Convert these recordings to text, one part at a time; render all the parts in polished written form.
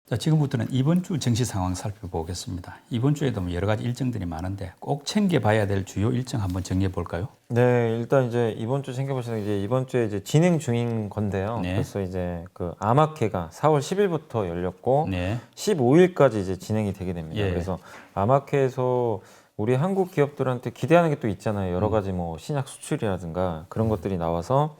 자, 지금부터는 이번 주 증시 상황 살펴보겠습니다. 이번 주에도 뭐 여러 가지 일정들이 많은데 꼭 챙겨봐야 될 주요 일정 한번 정리해 볼까요? 네, 일단 이제 이번 주 챙겨보시는 게 이번 주에 이제 진행 중인 건데요. 네. 그래서 이제 그 아마케가 4월 10일부터 열렸고 네. 15일까지 이제 진행이 되게 됩니다. 예. 그래서 아마케에서 우리 한국 기업들한테 기대하는 게 또 있잖아요. 여러 가지 뭐 신약 수출이라든가 그런 것들이 나와서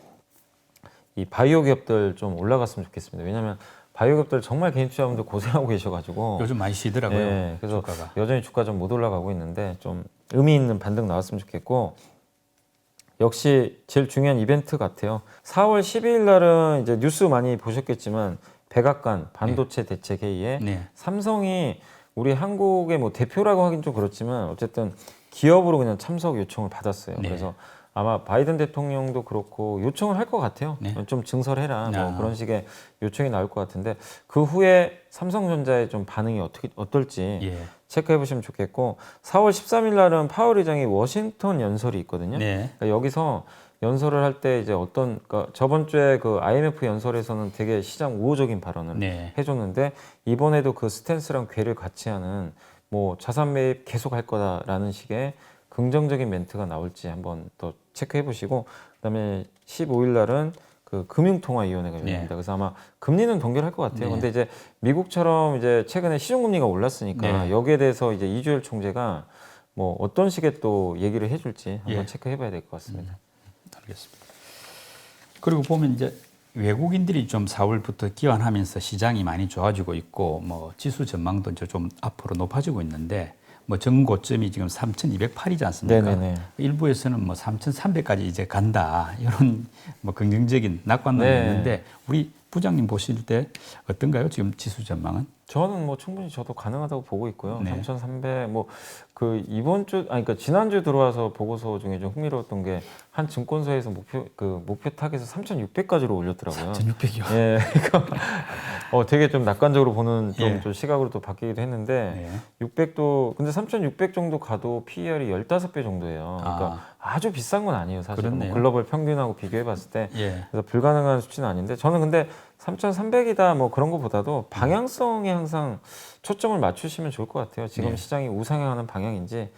이 바이오 기업들 좀 올라갔으면 좋겠습니다. 왜냐하면 바이오 기업들 정말 개인 투자자분들 고생하고 계셔가지고 요즘 많이 쉬더라고요. 네, 그래서 주가가. 여전히 주가 좀 못 올라가고 있는데 좀 의미 있는 반등 나왔으면 좋겠고 역시 제일 중요한 이벤트 같아요. 4월 12일 날은 이제 뉴스 많이 보셨겠지만 백악관 반도체 대책 회의에 네. 삼성이 우리 한국의 뭐 대표라고 하긴 좀 그렇지만 어쨌든 기업으로 그냥 참석 요청을 받았어요. 네. 그래서 아마 바이든 대통령도 그렇고 요청을 할 것 같아요. 네. 좀 증설해라 뭐 아. 그런 식의 요청이 나올 것 같은데 그 후에 삼성전자의 좀 반응이 어떨지 예. 체크해 보시면 좋겠고 4월 13일 날은 파월 의장이 워싱턴 연설이 있거든요. 네. 그러니까 여기서 연설을 할 때 이제 그러니까 저번 주에 그 IMF 연설에서는 되게 시장 우호적인 발언을 네. 해줬는데 이번에도 그 스탠스랑 궤를 같이 하는 뭐 자산 매입 계속 할 거다라는 식의 긍정적인 멘트가 나올지 한번 더 체크해 보시고 그다음에 15일 날은 그 금융통화위원회가 열립니다. 네. 그래서 아마 금리는 동결할 것 같아요. 네. 근데 이제 미국처럼 이제 최근에 시중금리가 올랐으니까 네. 여기에 대해서 이제 이주열 총재가 뭐 어떤 식의 또 얘기를 해줄지 한번 예. 체크해 봐야 될 것 같습니다. 알겠습니다. 그리고 보면 이제 외국인들이 좀 4월부터 기환하면서 시장이 많이 좋아지고 있고 뭐 지수 전망도 이제 좀 앞으로 높아지고 있는데 뭐 전고점이 지금 3,208이지 않습니까? 네네네. 일부에서는 뭐 3,300까지 이제 간다 이런 뭐 긍정적인 낙관론이 네. 있는데 우리 부장님 보실 때 어떤가요? 지금 지수 전망은? 저는 뭐 충분히 저도 가능하다고 보고 있고요. 네. 3,300 뭐 그 이번 주 그러니까 지난주 들어와서 보고서 중에 좀 흥미로웠던 게 한 증권사에서 목표 타겟을 3,600까지로 올렸더라고요. 1,600이요. 예, 되게 좀 낙관적으로 보는 예. 좀 시각으로 또 바뀌기도 했는데 네. 600도 근데 3,600 정도 가도 PER이 15배 정도예요. 그러니까 아주 비싼 건 아니에요, 사실. 뭐 그렇네요. 글로벌 평균하고 비교해 봤을 때. 예. 그래서 불가능한 수치는 아닌데 저는 근데 3,300이다 뭐 그런 것보다도 방향성에 항상 초점을 맞추시면 좋을 것 같아요. 지금 네. 시장이 우상향하는 방향인지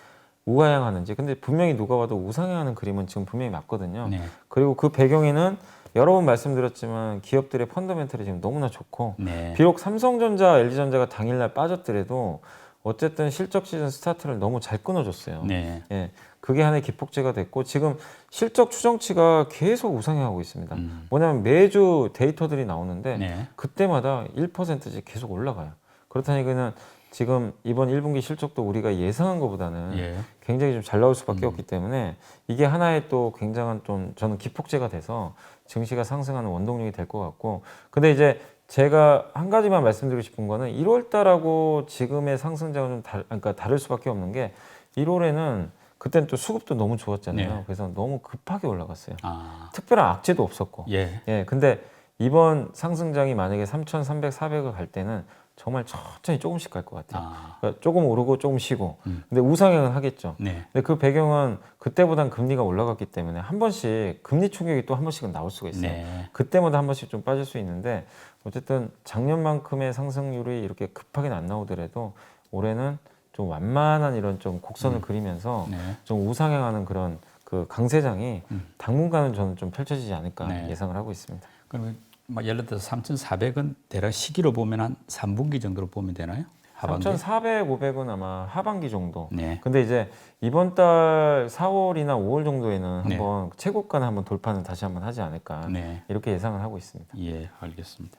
우하향하는지. 근데 분명히 누가 봐도 우상향하는 그림은 지금 분명히 맞거든요. 네. 그리고 그 배경에는 여러 번 말씀드렸지만 기업들의 펀더멘털이 지금 너무나 좋고 네. 비록 삼성전자, LG전자가 당일날 빠졌더라도 어쨌든 실적 시즌 스타트를 너무 잘 끊어줬어요. 네. 예, 그게 하나의 기폭제가 됐고 지금 실적 추정치가 계속 우상향하고 있습니다. 뭐냐면 매주 데이터들이 나오는데 네. 그때마다 1%씩 계속 올라가요. 그렇다니까는 지금 이번 1분기 실적도 우리가 예상한 것보다는 예. 굉장히 좀 잘 나올 수밖에 없기 때문에 이게 하나의 또 굉장한 좀 저는 기폭제가 돼서 증시가 상승하는 원동력이 될 것 같고 근데 이제 제가 한 가지만 말씀드리고 싶은 거는 1월 달하고 지금의 상승장은 좀 그러니까 다를 수밖에 없는 게 1월에는 그때는 또 수급도 너무 좋았잖아요. 네. 그래서 너무 급하게 올라갔어요. 아. 특별한 악재도 없었고. 예. 예, 근데 이번 상승장이 만약에 3,300, 400을 갈 때는 정말 천천히 조금씩 갈 것 같아요. 아. 그러니까 조금 오르고 조금 쉬고. 근데 우상향은 하겠죠. 네. 근데 그 배경은 그때보단 금리가 올라갔기 때문에 한 번씩 금리 충격이 또 한 번씩은 나올 수가 있어요. 네. 그때마다 한 번씩 좀 빠질 수 있는데 어쨌든 작년만큼의 상승률이 이렇게 급하게는 안 나오더라도 올해는 좀 완만한 이런 좀 곡선을 그리면서 네. 좀 우상향하는 그런 그 강세장이 당분간은 저는 좀 펼쳐지지 않을까 네. 예상을 하고 있습니다. 그러면 뭐 예를 들어서 3,400은 대략 시기로 보면 한 3분기 정도로 보면 되나요? 하반기? 3,400, 500은 아마 하반기 정도. 네. 근데 이제 이번 달 4월이나 5월 정도에는 네. 한번 최고가는 한번 돌파는 다시 한번 하지 않을까 네. 이렇게 예상을 하고 있습니다. 예, 알겠습니다.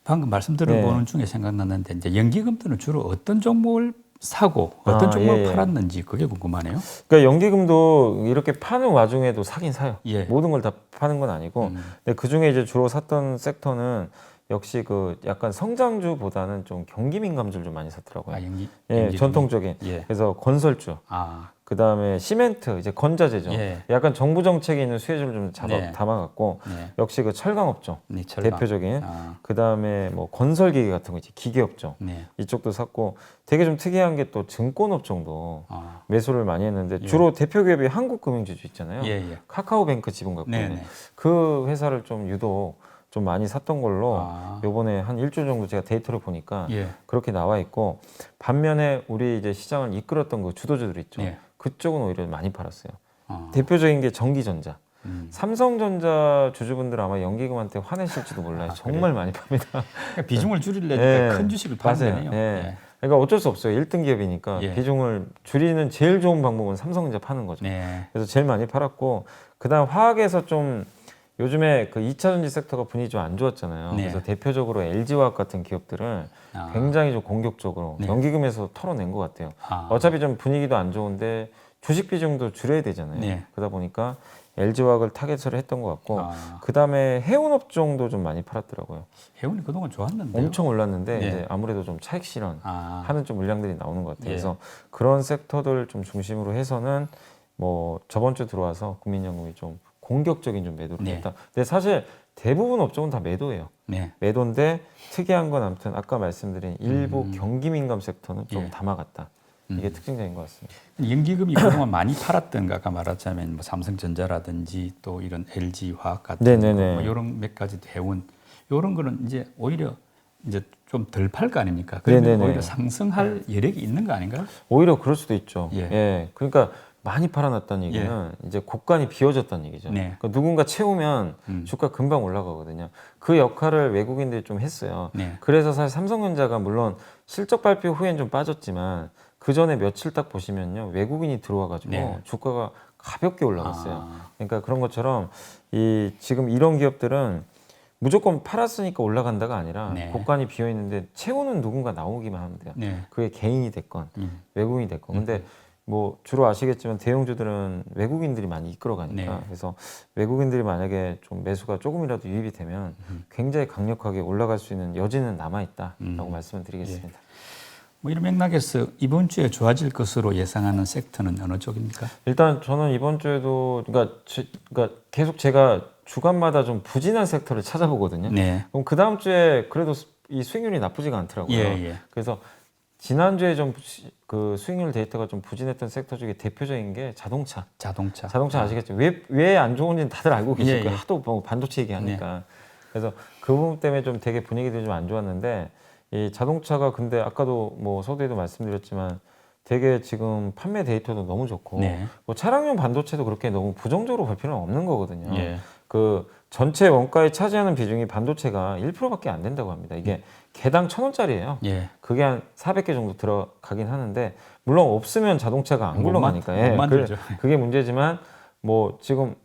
방금 말씀 들어보는 중에 생각났는데 이제 연기금들은 주로 어떤 종목을 사고 어떤 종목을 예, 예. 팔았는지 그게 궁금하네요. 그러니까 연기금도 이렇게 파는 와중에도 사긴 사요. 예. 모든 걸 다 파는 건 아니고. 근데 그 중에 이제 주로 샀던 섹터는 역시 그 약간 성장주보다는 좀 경기 민감주를 좀 많이 샀더라고요. 아, 예, 연기금이? 전통적인. 예. 그래서 건설주, 아, 그 다음에 시멘트, 이제 건자재죠. 예. 약간 정부 정책에 있는 수혜주를 좀 네. 담아갖고 네. 역시 그 철강업종 네, 철강. 대표적인. 아, 그 다음에 뭐 건설기계 같은 거 있지, 기계업종 네. 이쪽도 샀고 되게 좀 특이한 게 또 증권업종도 아, 매수를 많이 했는데 예. 주로 대표 기업이 한국금융지주 있잖아요. 예, 예. 카카오뱅크 지분 갖고 네, 있는 네. 그 회사를 좀 유독 좀 많이 샀던 걸로 아. 요번에 한 일주 정도 제가 데이터를 보니까 예. 그렇게 나와 있고, 반면에 우리 이제 시장을 이끌었던 그 주도주들 있죠. 예. 그쪽은 오히려 많이 팔았어요. 어. 대표적인 게 전기전자. 음. 삼성전자 주주분들 아마 연기금한테 화내실지도 몰라요. 아, 정말 많이 팝니다. 그러니까 비중을 줄이려니까 예. 큰 주식을 파는 맞아요. 거네요. 예. 그러니까 어쩔 수 없어요. 1등 기업이니까 예. 비중을 줄이는 제일 좋은 방법은 삼성전자 파는 거죠. 네. 그래서 제일 많이 팔았고, 그다음 화학에서 좀 요즘에 그 2차 전지 섹터가 분위기 좀 안 좋았잖아요. 네. 그래서 대표적으로 LG화학 같은 기업들을 아. 굉장히 좀 공격적으로 네. 연기금에서 털어낸 것 같아요. 아. 어차피 좀 분위기도 안 좋은데 주식 비중도 줄여야 되잖아요. 네. 그러다 보니까 LG화학을 타겟으로 했던 것 같고, 아. 그다음에 해운업종도 좀 많이 팔았더라고요. 해운이 그동안 좋았는데요. 엄청 올랐는데 네. 이제 아무래도 좀 차익 실현 아. 하는 좀 물량들이 나오는 것 같아요. 예. 그래서 그런 섹터들 좀 중심으로 해서는 뭐 저번 주 들어와서 국민연금이 좀 공격적인 좀 매도를 네. 했다. 근데 사실 대부분 업종은 다 매도예요. 네. 매도인데 특이한 건 아무튼 아까 말씀드린 일부 경기 민감 섹터는 좀 예. 담아갔다. 이게 특징적인 것 같습니다. 연기금이 그동안 많이 팔았던 거 아까 말하자면 뭐 삼성전자라든지 또 이런 LG화학 같은 네네네. 뭐 이런 몇 가지 해운 이런 거는 이제 오히려 이제 좀 덜 팔 거 아닙니까? 그러면 네네네. 오히려 상승할 여력이 있는 거 아닌가요? 오히려 그럴 수도 있죠. 예. 예. 그러니까 많이 팔아놨다는 얘기는 이제 곡간이 비어졌다는 얘기죠. 네. 그러니까 누군가 채우면 주가 금방 올라가거든요. 그 역할을 외국인들이 좀 했어요. 네. 그래서 사실 삼성전자가 물론 실적 발표 후엔 좀 빠졌지만 그 전에 며칠 딱 보시면요, 외국인이 들어와가지고 네. 주가가 가볍게 올라갔어요. 아. 그러니까 그런 것처럼 이 지금 이런 기업들은 무조건 팔았으니까 올라간다가 아니라 네. 곡간이 비어 있는데 채우는 누군가 나오기만 하면 돼요. 네. 그게 개인이 됐건 외국인이 됐건. 근데 음. 뭐 주로 아시겠지만 대형주들은 외국인들이 많이 이끌어가니까 네. 그래서 외국인들이 만약에 좀 매수가 조금이라도 유입이 되면 굉장히 강력하게 올라갈 수 있는 여지는 남아 있다라고 말씀을 드리겠습니다. 뭐 이런 맥락에서 이번 주에 좋아질 것으로 예상하는 섹터는 어느 쪽입니까? 일단 저는 이번 주에도 그러니까 계속 제가 주간마다 좀 부진한 섹터를 찾아보거든요. 네. 그럼 그 다음 주에 그래도 이 수익률이 나쁘지가 않더라고요. 예. 그래서 지난주에 좀 그 수익률 데이터가 좀 부진했던 섹터 중에 대표적인 게 자동차. 자동차 아시겠죠? 왜 안 좋은지는 다들 알고 계실 예, 거예요. 예. 하도 뭐 반도체 얘기하니까. 그래서 그 부분 때문에 좀 되게 분위기들이 좀 안 좋았는데, 이 자동차가 근데 아까도 뭐 서두에도 말씀드렸지만 되게 지금 판매 데이터도 너무 좋고, 네. 뭐 차량용 반도체도 그렇게 너무 부정적으로 볼 필요는 없는 거거든요. 예. 그 전체 원가에 차지하는 비중이 반도체가 1%밖에 안 된다고 합니다. 이게 개당 1,000원짜리예요. 예. 그게 한 400개 정도 들어가긴 하는데, 물론 없으면 자동차가 안 굴러가니까 못 만들죠. 그게 문제지만, 뭐 지금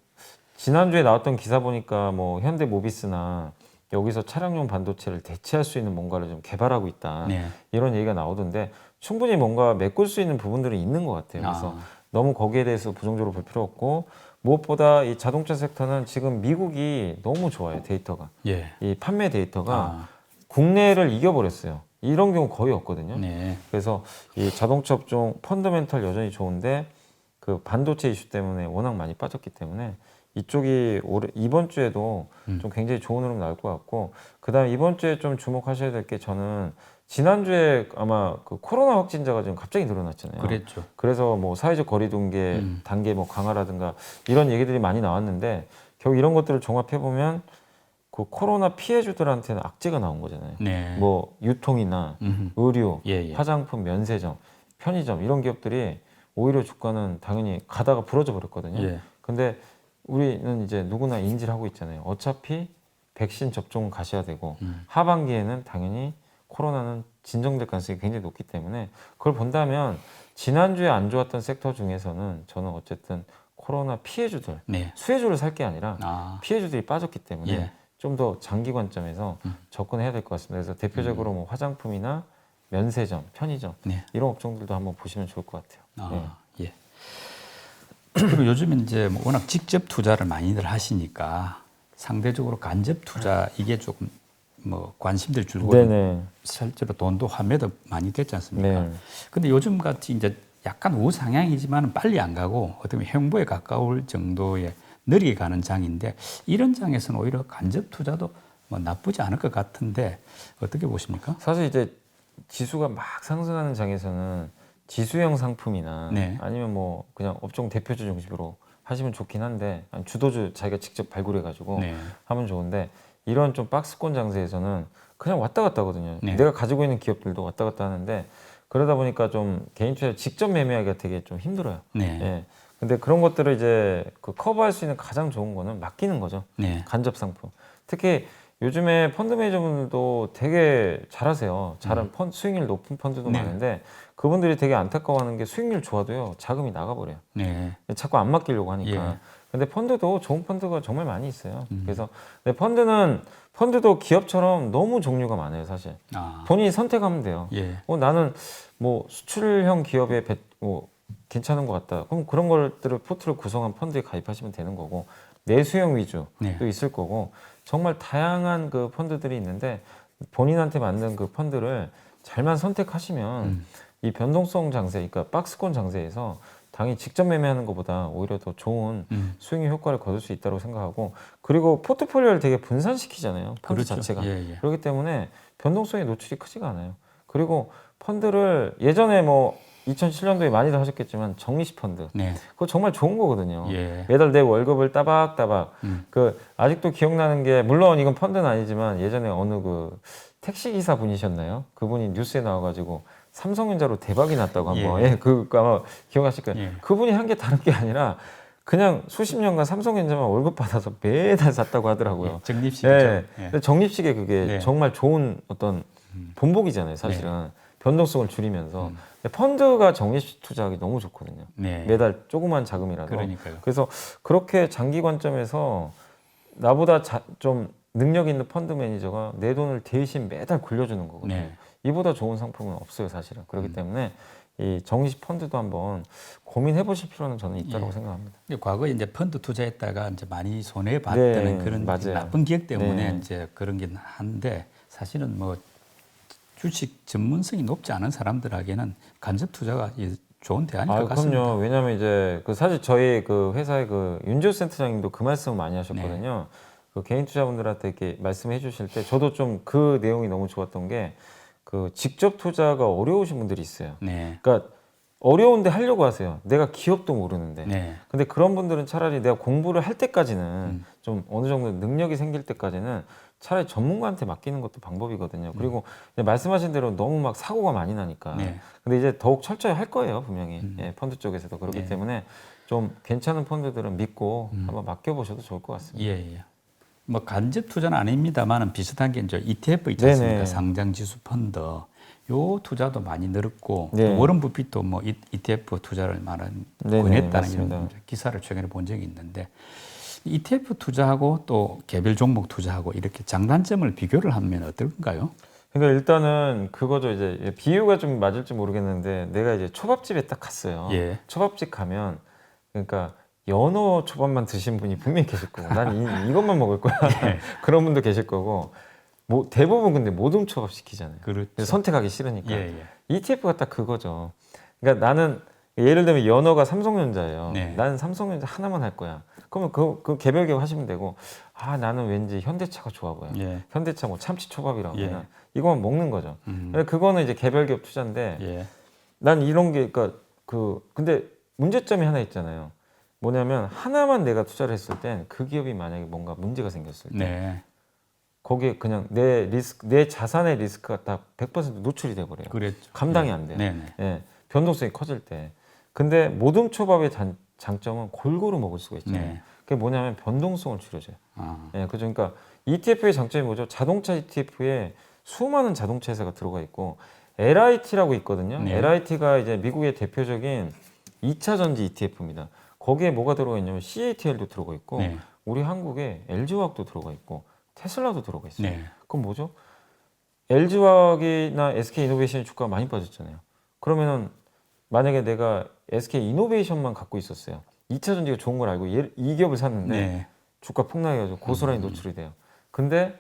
지난주에 나왔던 기사 보니까 뭐 현대모비스나 여기서 차량용 반도체를 대체할 수 있는 뭔가를 좀 개발하고 있다, 네. 이런 얘기가 나오던데 충분히 뭔가 메꿀 수 있는 부분들이 있는 것 같아요. 그래서 너무 거기에 대해서 부정적으로 볼 필요 없고, 무엇보다 이 자동차 섹터는 지금 미국이 너무 좋아요. 데이터가, 예. 이 판매 데이터가 국내를 이겨버렸어요. 이런 경우 거의 없거든요. 네. 그래서 이 자동차 업종 펀더멘탈 여전히 좋은데 그 반도체 이슈 때문에 워낙 많이 빠졌기 때문에 이쪽이 이번 주에도 좀 굉장히 좋은 흐름 나올 것 같고, 그다음 이번 주에 좀 주목하셔야 될 게, 저는 지난주에 아마 그 코로나 확진자가 지금 갑자기 늘어났잖아요. 그랬죠. 그래서 뭐 사회적 거리두기 단계 뭐 강화라든가 이런 얘기들이 많이 나왔는데, 결국 이런 것들을 종합해 보면 그 코로나 피해주들한테는 악재가 나온 거잖아요. 네. 뭐 유통이나 의류, 예. 화장품, 면세점, 편의점 이런 기업들이 오히려 주가는 당연히 가다가 부러져 버렸거든요. 예. 근데 우리는 이제 누구나 인지를 하고 있잖아요. 어차피 백신 접종은 가셔야 되고 하반기에는 당연히 코로나는 진정될 가능성이 굉장히 높기 때문에, 그걸 본다면 지난주에 안 좋았던 섹터 중에서는 저는 어쨌든 코로나 피해주들, 네. 수혜주를 살 게 아니라 아. 피해주들이 빠졌기 때문에 예. 좀 더 장기 관점에서 접근해야 될 것 같습니다. 그래서 대표적으로 뭐 화장품이나 면세점, 편의점 네. 이런 업종들도 한번 보시면 좋을 것 같아요. 예. 그리고 요즘은 이제 뭐 워낙 직접 투자를 많이들 하시니까 상대적으로 간접 투자 이게 조금 뭐 관심들 줄고 네네. 실제로 돈도 환매도 많이 됐지 않습니까? 네. 근데 요즘 같이 이제 약간 우상향이지만 빨리 안 가고 어떻게 보면 횡보에 가까울 정도의 느리게 가는 장인데, 이런 장에서는 오히려 간접 투자도 뭐 나쁘지 않을 것 같은데 어떻게 보십니까? 사실 이제 지수가 막 상승하는 장에서는 지수형 상품이나 네. 아니면 뭐 그냥 업종 대표주 중심으로 하시면 좋긴 한데, 아니 주도주 자기가 직접 발굴해가지고 네. 하면 좋은데, 이런 좀 박스권 장세에서는 그냥 왔다 갔다 하거든요. 네. 내가 가지고 있는 기업들도 왔다 갔다 하는데 그러다 보니까 좀 개인 투자 직접 매매하기가 되게 좀 힘들어요. 네. 예. 근데 그런 것들을 이제 그 커버할 수 있는 가장 좋은 거는 맡기는 거죠. 네. 간접 상품. 특히 요즘에 펀드 매니저분들도 되게 잘하세요. 수익률 높은 펀드도 네. 많은데 그분들이 되게 안타까워하는 게 수익률 좋아도요 자금이 나가버려요. 네. 자꾸 안 맡기려고 하니까. 예. 근데 펀드도 좋은 펀드가 정말 많이 있어요. 그래서 근데 펀드도 기업처럼 너무 종류가 많아요, 사실. 아. 본인이 선택하면 돼요. 예. 나는 뭐 수출형 기업에 괜찮은 것 같다. 그럼 그런 것들을 포트를 구성한 펀드에 가입하시면 되는 거고 내수형 위주도 네. 있을 거고 정말 다양한 그 펀드들이 있는데 본인한테 맞는 그 펀드를 잘만 선택하시면 이 변동성 장세, 그러니까 박스권 장세에서 당연히 직접 매매하는 것보다 오히려 더 좋은 수익률 효과를 거둘 수 있다고 생각하고 그리고 포트폴리오를 되게 분산시키잖아요. 펀드 그렇죠. 자체가. 예, 예. 그렇기 때문에 변동성에 노출이 크지가 않아요. 그리고 펀드를 예전에 뭐 2007년도에 많이들 하셨겠지만 적립식 펀드 네. 그거 정말 좋은 거거든요. 예. 매달 내 월급을 따박따박 그 아직도 기억나는 게 물론 이건 펀드는 아니지만 예전에 어느 그 택시 기사 분이셨나요? 그분이 뉴스에 나와가지고 삼성전자로 대박이 났다고 한번 예. 그거 아마 기억하실 거예요. 예. 그분이 한 게 다른 게 아니라 그냥 수십 년간 삼성전자만 월급 받아서 매달 샀다고 하더라고요. 예. 적립식이죠. 예. 예. 근데 적립식의 그게 네. 정말 좋은 어떤 본보기잖아요, 사실은. 변동성을 줄이면서. 근데 펀드가 적립식 투자하기 너무 좋거든요. 네. 매달 조그만 자금이라도. 그러니까요. 그래서 그렇게 장기 관점에서 나보다 좀 능력 있는 펀드 매니저가 내 돈을 대신 매달 굴려주는 거거든요. 네. 이보다 좋은 상품은 없어요, 사실은. 그렇기 때문에 이 적립식 펀드도 한번 고민해 보실 필요는 저는 있다고 예. 생각합니다. 근데 과거에 이제 펀드 투자했다가 이제 많이 손해 봤다는 네, 그런 맞아요. 나쁜 기억 때문에 네. 이제 그런 게 한데 사실은 뭐 주식 전문성이 높지 않은 사람들에게는 간접 투자가 좋은 대안일 것 같습니다. 그럼요. 왜냐하면 이제 그 사실 저희 그 회사의 그 윤지호 센터장님도 그 말씀을 많이 하셨거든요. 그 개인 투자분들한테 이렇게 말씀해 주실 때 저도 좀 그 내용이 너무 좋았던 게 그 직접 투자가 어려우신 분들이 있어요. 네. 그러니까 어려운데 하려고 하세요. 내가 기업도 모르는데. 네. 근데 그런 분들은 차라리 내가 공부를 할 때까지는 좀 어느 정도 능력이 생길 때까지는 차라리 전문가한테 맡기는 것도 방법이거든요. 그리고 말씀하신 대로 너무 막 사고가 많이 나니까. 네. 근데 이제 더욱 철저히 할 거예요, 분명히. 예, 펀드 쪽에서도 그렇기 네. 때문에 좀 괜찮은 펀드들은 믿고 한번 맡겨보셔도 좋을 것 같습니다. 예, 예. 뭐 간접 투자는 아닙니다만은 비슷한 게 이제 ETF 있지 않습니까? 네네. 상장 지수 펀드. 요 투자도 많이 늘었고 네. 또 워런 버핏도 뭐 ETF 투자를 네네, 권했다는 맞습니다. 이런 기사를 최근에 본 적이 있는데 ETF 투자하고 또 개별 종목 투자하고 이렇게 장단점을 비교를 하면 어떨까요? 그러니까 일단은 그거죠. 이제 비유가 좀 맞을지 모르겠는데 내가 이제 초밥집에 딱 갔어요. 예. 초밥집 가면 그러니까 연어 초밥만 드신 분이 분명히 계실 거고 난 이것만 먹을 거야. 예. 그런 분도 계실 거고 뭐 대부분 근데 모둠 초밥 시키잖아요. 그렇죠. 그래서 선택하기 싫으니까. 예, 예. ETF가 딱 그거죠. 그러니까 나는 예를 들면 연어가 삼성전자예요. 네. 나는 삼성전자 하나만 할 거야. 그러면 그 개별 기업 하시면 되고 나는 왠지 현대차가 좋아 보여. 예. 현대차 뭐 참치 초밥이라고 예. 하면 이거만 먹는 거죠. 근데 그거는 이제 개별 기업 투자인데 예. 난 이런 게 그러니까 근데 문제점이 하나 있잖아요. 뭐냐면 하나만 내가 투자를 했을 땐 그 기업이 만약에 뭔가 문제가 생겼을 때 네. 거기에 그냥 내 자산의 리스크가 다 100% 노출이 돼 버려요. 그랬죠. 감당이 안 돼요. 네, 네. 예, 변동성이 커질 때. 근데 모둠 초밥의 장점은 골고루 먹을 수가 있잖아요. 네. 그게 뭐냐면 변동성을 줄여줘요. 아. 예, 그죠? 그러니까 ETF의 장점이 뭐죠? 자동차 ETF에 수많은 자동차 회사가 들어가 있고 LIT라고 있거든요. 네. LIT가 이제 미국의 대표적인 2차 전지 ETF입니다. 거기에 뭐가 들어가 있냐면 CATL도 들어가 있고 네. 우리 한국에 LG화학도 들어가 있고 테슬라도 들어가 있어요. 네. 그럼 뭐죠? LG화학이나 SK이노베이션 주가가 많이 빠졌잖아요. 그러면은 만약에 내가 SK이노베이션만 갖고 있었어요. 2차 전지가 좋은 걸 알고 이 기업을 샀는데 네. 주가 폭락해가지고 고스란히 노출이 돼요. 근데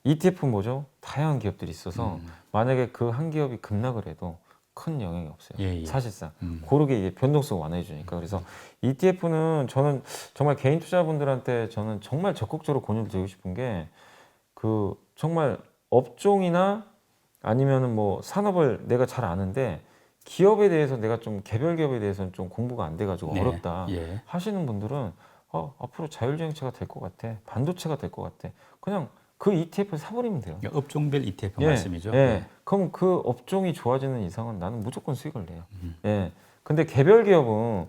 ETF는 뭐죠? 다양한 기업들이 있어서 만약에 그 한 기업이 급락을 해도 큰 영향이 없어요. 예, 예. 사실상 고르게 이게 변동성을 완화해 주니까. 그래서 ETF는 저는 정말 개인 투자분들한테 저는 정말 적극적으로 권유를 드리고 싶은 게 그 정말 업종이나 아니면은 뭐 산업을 내가 잘 아는데 기업에 대해서 내가 좀 개별 기업에 대해서는 좀 공부가 안 돼가지고 네. 어렵다 예. 하시는 분들은 앞으로 자율주행차가 될 것 같아, 반도체가 될 것 같아, 그냥 그 ETF를 사버리면 돼요. 그러니까 업종별 ETF 예, 말씀이죠. 예. 그럼 그 업종이 좋아지는 이상은 나는 무조건 수익을 내요. 예. 근데 개별 기업은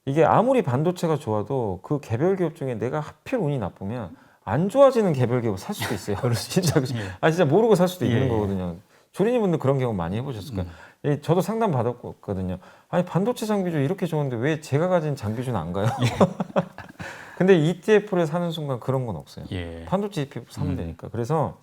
이게 아무리 반도체가 좋아도 그 개별 기업 중에 내가 하필 운이 나쁘면 안 좋아지는 개별 기업을 살 수도 있어요. 진짜 예. 진짜 모르고 살 수도 있는 예. 거거든요. 조린이 분들 그런 경우 많이 해보셨을 거예요. 예, 저도 상담 받았거든요. 아니 반도체 장비주 이렇게 좋은데 왜 제가 가진 장비주는 안 가요? 근데 ETF를 사는 순간 그런 건 없어요. 예. 반도체 ETF 사면 되니까. 그래서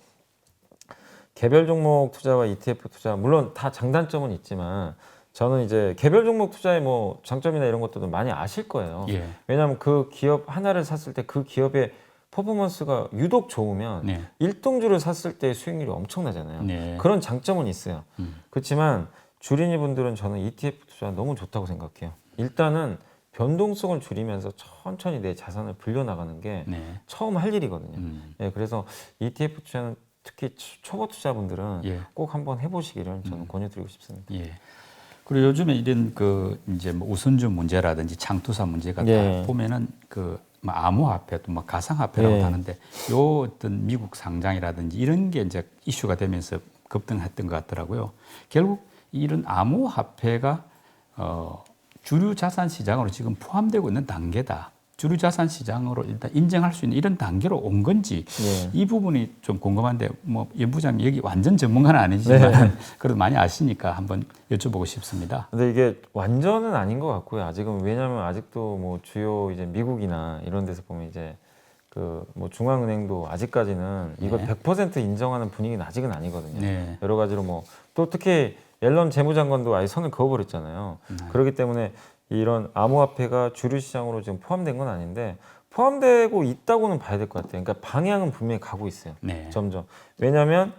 개별 종목 투자와 ETF 투자 물론 다 장단점은 있지만 저는 이제 개별 종목 투자의 뭐 장점이나 이런 것들도 많이 아실 거예요. 예. 왜냐하면 그 기업 하나를 샀을 때 그 기업의 퍼포먼스가 유독 좋으면 네. 일등주를 샀을 때 수익률이 엄청나잖아요. 네. 그런 장점은 있어요. 그렇지만 주린이 분들은 저는 ETF 투자 너무 좋다고 생각해요. 일단은 변동성을 줄이면서 천천히 내 자산을 불려나가는 게 네. 처음 할 일이거든요. 예, 그래서 ETF 투자는 특히 초보 투자분들은 예. 꼭 한번 해보시기를 저는 권유드리고 싶습니다. 예. 그리고 요즘에 이런 그 이제 뭐 우선주 문제라든지 창투사 문제가 예. 다 보면은 그 뭐 암호화폐 또 뭐 가상화폐라고 예. 하는데 요 어떤 미국 상장이라든지 이런 게 이제 이슈가 되면서 급등했던 것 같더라고요. 결국 이런 암호화폐가 주류 자산 시장으로 지금 포함되고 있는 단계다. 주류 자산 시장으로 일단 인정할 수 있는 이런 단계로 온 건지 예. 이 부분이 좀 궁금한데 뭐 연 부장님 여기 완전 전문가는 아니지만 네. 그래도 많이 아시니까 한번 여쭤보고 싶습니다. 근데 이게 완전은 아닌 것 같고요. 아직은 왜냐하면 아직도 뭐 주요 이제 미국이나 이런 데서 보면 이제 그 뭐 중앙은행도 아직까지는 이거 네. 100% 인정하는 분위기는 아직은 아니거든요. 네. 여러 가지로 뭐 또 특히 옐런 재무장관도 아예 선을 그어버렸잖아요. 그렇기 때문에 이런 암호화폐가 주류 시장으로 지금 포함된 건 아닌데 포함되고 있다고는 봐야 될 것 같아요. 그러니까 방향은 분명히 가고 있어요. 네. 점점. 왜냐하면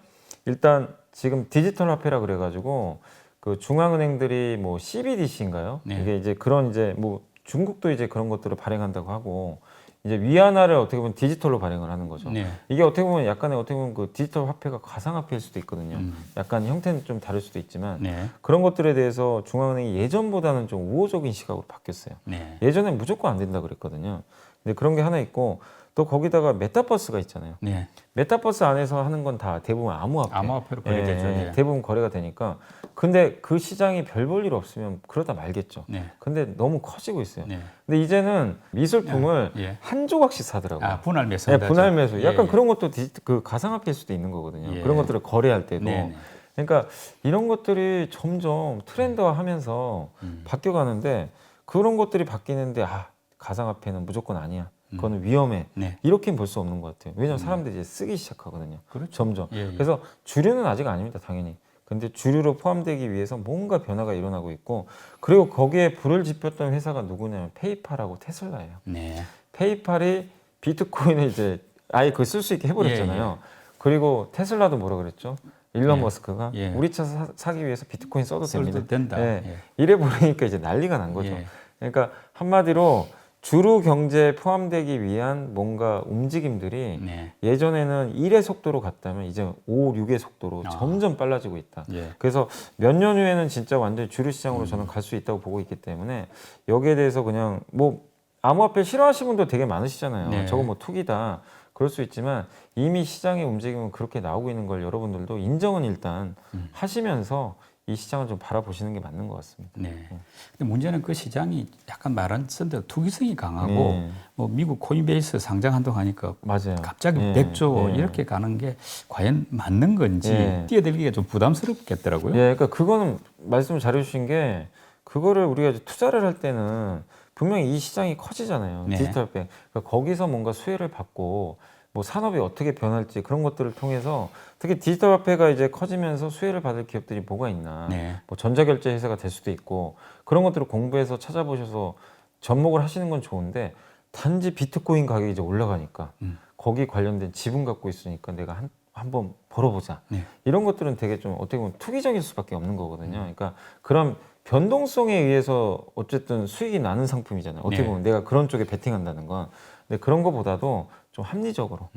일단 지금 디지털 화폐라 그래가지고 그 중앙은행들이 뭐 CBDC인가요? 네. 이게 이제 그런 이제 뭐 중국도 이제 그런 것들을 발행한다고 하고 이제 위안화를 어떻게 보면 디지털로 발행을 하는 거죠. 네. 이게 어떻게 보면 약간의 어떻게 보면 그 디지털 화폐가 가상화폐일 수도 있거든요. 약간 형태는 좀 다를 수도 있지만 네. 그런 것들에 대해서 중앙은행이 예전보다는 좀 우호적인 시각으로 바뀌었어요. 네. 예전엔 무조건 안 된다 그랬거든요. 근데 그런 게 하나 있고 또 거기다가 메타버스가 있잖아요. 네. 메타버스 안에서 하는 건 다 대부분 암호화폐. 암호화폐로 거래되죠. 예, 네. 대부분 거래가 되니까. 근데 그 시장이 별 볼 일 없으면 그러다 말겠죠. 네. 근데 너무 커지고 있어요. 네. 근데 이제는 미술품을 예. 한 조각씩 사더라고요. 아, 분할 매수. 네, 분할 매수. 약간 예. 그런 것도 그 가상화폐일 수도 있는 거거든요. 예. 그런 것들을 거래할 때도. 네. 네. 그러니까 이런 것들이 점점 트렌드화하면서 바뀌어가는데 그런 것들이 바뀌는데 아 가상화폐는 무조건 아니야. 그거는 위험해. 네. 이렇게는 볼 수 없는 것 같아요. 왜냐하면 사람들이 이제 쓰기 시작하거든요. 그렇죠. 점점. 예, 예. 그래서 주류는 아직 아닙니다, 당연히. 근데 주류로 포함되기 위해서 뭔가 변화가 일어나고 있고 그리고 거기에 불을 지폈던 회사가 누구냐면 페이팔하고 테슬라예요. 네. 페이팔이 비트코인을 이제 아예 그걸 쓸 수 있게 해버렸잖아요. 그리고 테슬라도 뭐라 그랬죠? 일론 예. 머스크가 예. 우리 차 사기 위해서 비트코인 써도 됩니다. 써도 된다. 예. 예. 이래 버리니까 이제 난리가 난 거죠. 예. 그러니까 한마디로 주류 경제에 포함되기 위한 뭔가 움직임들이 네. 예전에는 1의 속도로 갔다면 이제 5, 6의 속도로 아. 점점 빨라지고 있다. 예. 그래서 몇 년 후에는 진짜 완전히 주류 시장으로 저는 갈 수 있다고 보고 있기 때문에 여기에 대해서 그냥 뭐 암호화폐 싫어하시는 분도 되게 많으시잖아요. 네. 저거 뭐 투기다. 그럴 수 있지만 이미 시장의 움직임은 그렇게 나오고 있는 걸 여러분들도 인정은 일단 하시면서 이 시장을 좀 바라보시는 게 맞는 것 같습니다. 네. 근데 문제는 그 시장이 약간 말한 대로 투기성이 강하고 네. 뭐 미국 코인베이스 상장한다고 하니까 맞아요. 갑자기 예, 100조 예. 이렇게 가는 게 과연 맞는 건지 예. 뛰어들기가 좀 부담스럽겠더라고요. 예, 그러니까 그거는 말씀을 잘해주신 게 그거를 우리가 이제 투자를 할 때는 분명히 이 시장이 커지잖아요. 네. 디지털백. 그러니까 거기서 뭔가 수혜를 받고 뭐 산업이 어떻게 변할지 그런 것들을 통해서 특히 디지털 화폐가 이제 커지면서 수혜를 받을 기업들이 뭐가 있나. 네. 뭐 전자결제 회사가 될 수도 있고 그런 것들을 공부해서 찾아보셔서 접목을 하시는 건 좋은데 단지 비트코인 가격이 이제 올라가니까 거기 관련된 지분 갖고 있으니까 내가 한번 벌어보자. 네. 이런 것들은 되게 좀 어떻게 보면 투기적일 수밖에 없는 거거든요. 그러니까 그런 변동성에 의해서 어쨌든 수익이 나는 상품이잖아요. 어떻게 네. 보면 내가 그런 쪽에 베팅한다는 건. 근데 그런 거보다도 좀 합리적으로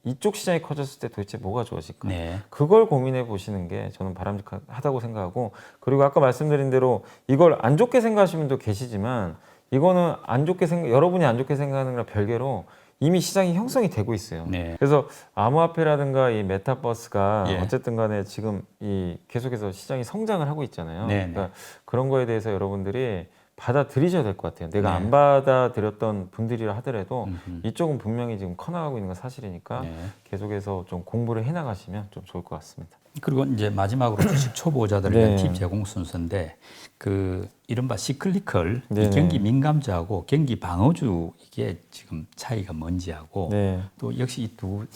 이쪽 시장이 커졌을 때 도대체 뭐가 좋아질까? 네. 그걸 고민해 보시는 게 저는 바람직하다고 생각하고 그리고 아까 말씀드린 대로 이걸 안 좋게 생각하시는 분도 계시지만 이거는 안 좋게 여러분이 안 좋게 생각하는 거랑 별개로 이미 시장이 형성이 되고 있어요. 네. 그래서 암호화폐라든가 이 메타버스가 예. 어쨌든 간에 지금 이 계속해서 시장이 성장을 하고 있잖아요. 네, 그러니까 그런 거에 대해서 여러분들이 받아들이셔야 될 것 같아요. 내가 네. 안 받아들였던 분들이라 하더라도 음흠. 이쪽은 분명히 지금 커나가고 있는 건 사실이니까 네. 계속해서 좀 공부를 해나가시면 좀 좋을 것 같습니다. 그리고 이제 마지막으로 주식 초보자들을 위한 네. 팁 제공 순서인데 그 이른바 시클리컬 이 네네. 경기 민감주하고 경기 방어주 이게 지금 차이가 뭔지하고 네. 또 역시 이 두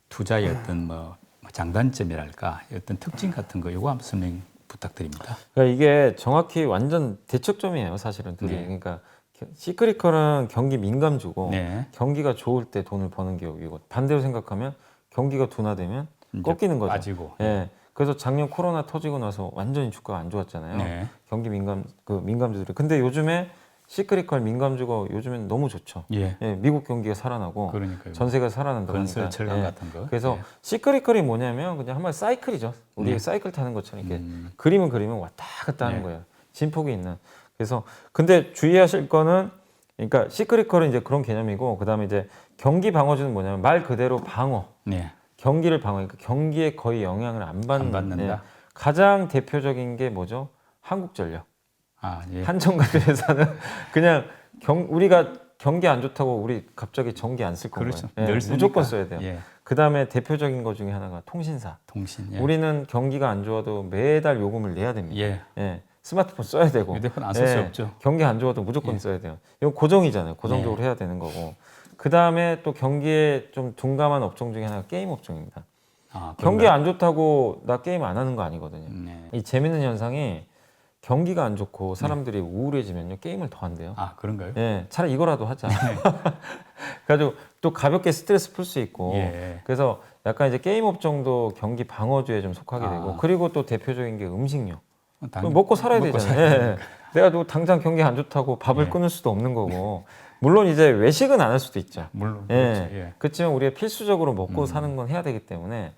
투자의 어떤 뭐 장단점이랄까 어떤 특징 같은 거 요거 한번 설명 부탁드립니다. 그러니까 이게 정확히 완전 대척점이에요, 사실은 둘이. 네. 그러니까 시크릿컬은 경기 민감주고 네. 경기가 좋을 때 돈을 버는 기업이고 반대로 생각하면 경기가 둔화되면 이제 꺾이는 거죠. 빠지고. 예. 그래서 작년 코로나 터지고 나서 완전히 주가가 안 좋았잖아요. 네. 경기 민감주들이. 근데 요즘에 시크릿컬 민감주가 요즘엔 너무 좋죠. 예. 예, 미국 경기가 살아나고 그러니까요. 전세가 살아난다고 건설 하니까. 철강 예. 같은 거. 그래서 예. 시크릿컬이 뭐냐면 그냥 한마디 사이클이죠. 우리 네. 사이클 타는 것처럼 이렇게 음. 그림은 왔다 갔다 하는 네. 거예요. 진폭이 있는. 그래서 근데 주의하실 거는 그러니까 시크릿컬은 이제 그런 개념이고 그다음에 이제 경기 방어주는 뭐냐면 말 그대로 방어. 네. 경기를 방어하니까 경기에 거의 영향을 안 받는. 안 받는다. 예. 가장 대표적인 게 뭐죠? 한국전력. 아, 예. 한전 같은 회사는 그냥 우리가 경기 안 좋다고 우리 갑자기 전기 안 쓸 거예요. 그렇죠. 예, 늘 무조건 쓰니까. 써야 돼요. 예. 그 다음에 대표적인 것 중에 하나가 통신사. 통신. 예. 우리는 경기가 안 좋아도 매달 요금을 내야 됩니다. 예. 예, 스마트폰 써야 되고. 휴대폰 안 쓸 수 예, 없죠. 경기 안 좋아도 무조건 예. 써야 돼요. 이건 고정이잖아요. 고정적으로 해야 되는 거고. 그 다음에 또 경기에 좀 둔감한 업종 중에 하나가 게임 업종입니다. 아, 경기 안 좋다고 나 게임 안 하는 거 아니거든요. 네. 이 재밌는 현상이 경기가 안 좋고 사람들이 우울해지면요 게임을 더 한대요. 아, 그런가요? 예, 차라리 이거라도 하자. 그래가지고 또 가볍게 스트레스 풀 수 있고. 예. 그래서 약간 이제 게임 업종도 경기 방어주에 좀 속하게 되고. 아. 그리고 또 대표적인 게 음식료. 당- 먹고 살아야 먹고 되잖아요. 살아야 예. 되니까. 내가 또 당장 경기 안 좋다고 밥을 예. 끊을 수도 없는 거고. 물론 이제 외식은 안 할 수도 있죠. 물론 예. 그렇죠. 예. 그렇지만 우리가 필수적으로 먹고 사는 건 해야 되기 때문에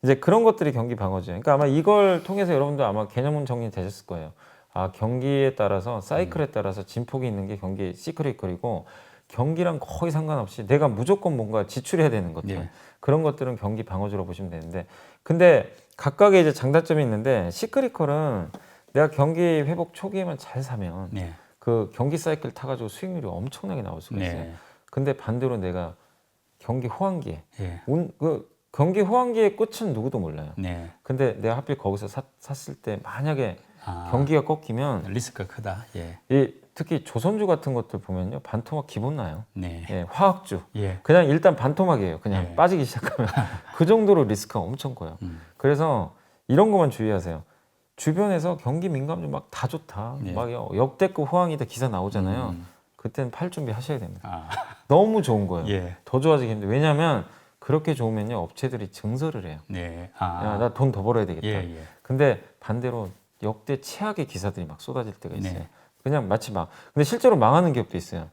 이제 그런 것들이 경기 방어주예요. 그러니까 아마 이걸 통해서 여러분도 아마 개념은 정리되셨을 거예요. 아, 경기에 따라서 사이클에 따라서 진폭이 있는 게 경기 시크릿컬이고 경기랑 거의 상관없이 내가 무조건 뭔가 지출해야 되는 것들 예. 그런 것들은 경기 방어주로 보시면 되는데 근데 각각의 이제 장단점이 있는데 시크릿컬은 내가 경기 회복 초기에만 잘 사면 네. 그 경기 사이클 타가지고 수익률이 엄청나게 나올 수가 있어요. 네. 근데 반대로 내가 경기 호황기에 예. 그 경기 호황기의 끝은 누구도 몰라요. 네. 근데 내가 하필 거기서 샀을 때 만약에 아, 경기가 꺾이면 리스크가 크다. 예. 특히 조선주 같은 것들 보면요 반토막 기본 나요. 네. 예, 화학주 예. 그냥 일단 반토막이에요. 그냥 예. 빠지기 시작하면 그 정도로 리스크가 엄청 커요. 그래서 이런 것만 주의하세요. 주변에서 경기 민감주 막 다 좋다, 예. 막 역대급 호황이다 기사 나오잖아요. 음. 그때는 팔 준비 하셔야 됩니다. 아, 너무 좋은 거예요. 예. 더 좋아지기 힘들어요. 왜냐하면 그렇게 좋으면요 업체들이 증설을 해요. 네. 야, 아, 나 돈 더 벌어야 되겠다. 예, 예. 근데 반대로 역대 최악의 기사들이 막 쏟아질 때가 있어요. 네. 그냥 마치 근데 실제로 망하는 기업도 있어요.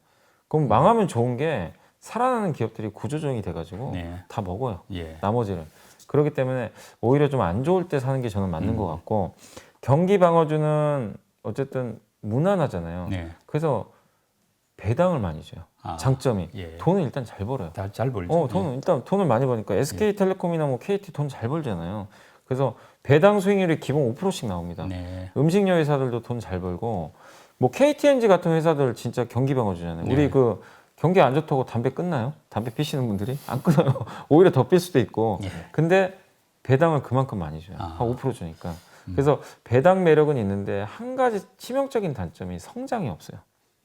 그럼 망하면 좋은 게 살아나는 기업들이 구조조정이 돼가지고 네. 다 먹어요. 예. 나머지를. 그렇기 때문에 오히려 좀 안 좋을 때 사는 게 저는 맞는 음. 것 같고 경기 방어주는 어쨌든 무난하잖아요. 네. 그래서 배당을 많이 줘요. 아, 장점이 예. 돈을 일단 잘 벌어요. 잘 벌죠. 돈은 일단 돈을 많이 버니까 SK텔레콤이나 뭐 KT 돈 잘 벌잖아요. 그래서 배당 수익률이 기본 5%씩 나옵니다. 네. 음식료 회사들도 돈 잘 벌고 뭐 KTNG 같은 회사들 진짜 경기 방어주잖아요. 네. 우리 그 경기 안 좋다고 담배 끊나요? 담배 피시는 분들이 안 끊어요. 오히려 더 필 수도 있고. 예. 근데 배당을 그만큼 많이 줘요. 아. 한 5% 주니까. 그래서 배당 매력은 있는데 한 가지 치명적인 단점이 성장이 없어요.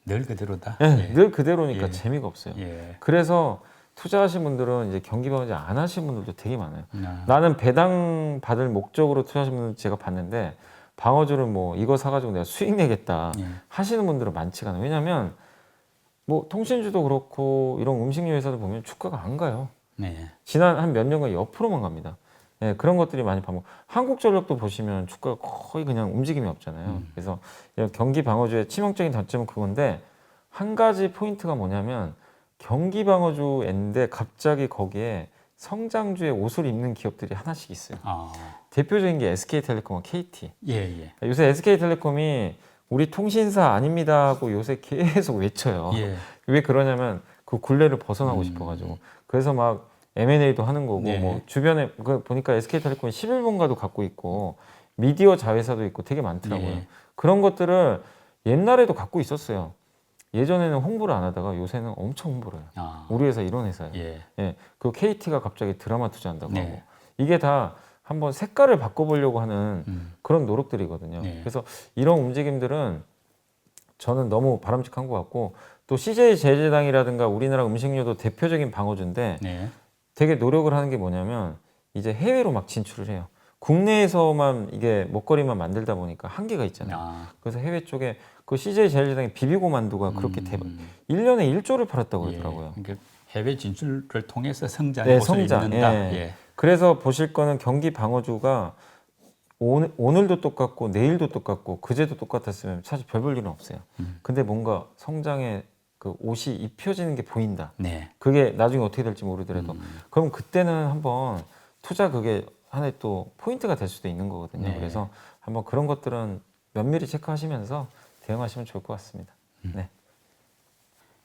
늘 그대로다. 예, 예. 늘 그대로니까 예. 재미가 없어요. 예. 그래서 투자하신 분들은 이제 경기 방어제 안 하신 분들도 되게 많아요. 아, 나는 배당 받을 목적으로 투자하신 분들 제가 봤는데 방어주를 뭐 이거 사가지고 내가 수익 내겠다 예. 하시는 분들은 많지가 않아요. 왜냐하면 뭐 통신주도 그렇고 이런 음식료 회사도 보면 주가가 안 가요. 네. 지난 한 몇 년간 옆으로만 갑니다. 예, 그런 것들이 많이 반복. 한국전력도 보시면 주가가 거의 그냥 움직임이 없잖아요. 그래서 이런 경기 방어주의 치명적인 단점은 그건데 한 가지 포인트가 뭐냐면 경기 방어주인데 갑자기 거기에 성장주의 옷을 입는 기업들이 하나씩 있어요. 아, 대표적인 게 SK텔레콤과 KT. 예, 예. 요새 SK텔레콤이 우리 통신사 아닙니다 하고 요새 계속 외쳐요. 예. 왜 그러냐면 그 굴레를 벗어나고 싶어가지고 그래서 막 M&A도 하는 거고 네. 뭐 주변에 보니까 SK텔레콤이 11번가도 갖고 있고 미디어 자회사도 있고 되게 많더라고요. 네. 그런 것들을 옛날에도 갖고 있었어요. 예전에는 홍보를 안 하다가 요새는 엄청 홍보를 해요. 아, 우리 회사 이런 회사예요. 예. 예, 그 KT가 갑자기 드라마 투자한다고 네. 하고 이게 다 한번 색깔을 바꿔보려고 하는 그런 노력들이거든요. 네. 그래서 이런 움직임들은 저는 너무 바람직한 것 같고 또 CJ 제재당이라든가 우리나라 음식료도 대표적인 방어주인데 네. 되게 노력을 하는 게 뭐냐면 이제 해외로 막 진출을 해요. 국내에서만 이게 먹거리만 만들다 보니까 한계가 있잖아요. 아, 그래서 해외 쪽에 그 CJ 제일제당의 비비고 만두가 그렇게 대박 1년에 1조를 팔았다고 그러더라고요. 예. 그러니까 해외 진출을 통해서 성장의 네, 모습을 성장. 잇는다. 예. 예. 그래서 보실 거는 경기 방어주가 오늘도 똑같고 내일도 똑같고 그제도 똑같았으면 사실 별 볼 일은 없어요. 근데 뭔가 성장의 그 옷이 입혀지는 게 보인다. 네. 그게 나중에 어떻게 될지 모르더라도 그럼 그때는 한번 투자 그게 하나의 또 포인트가 될 수도 있는 거거든요. 네. 그래서 한번 그런 것들은 면밀히 체크하시면서 대응하시면 좋을 것 같습니다. 네.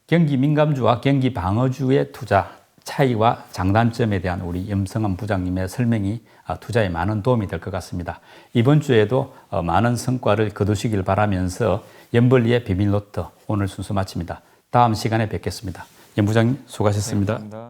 경기 민감주와 경기 방어주의 투자 차이와 장단점에 대한 우리 염성한 부장님의 설명이 투자에 많은 도움이 될 것 같습니다. 이번 주에도 많은 성과를 거두시길 바라면서 연벌리의 비밀로또 오늘 순서 마칩니다. 다음 시간에 뵙겠습니다. 염 부장님 수고하셨습니다. 네, 감사합니다.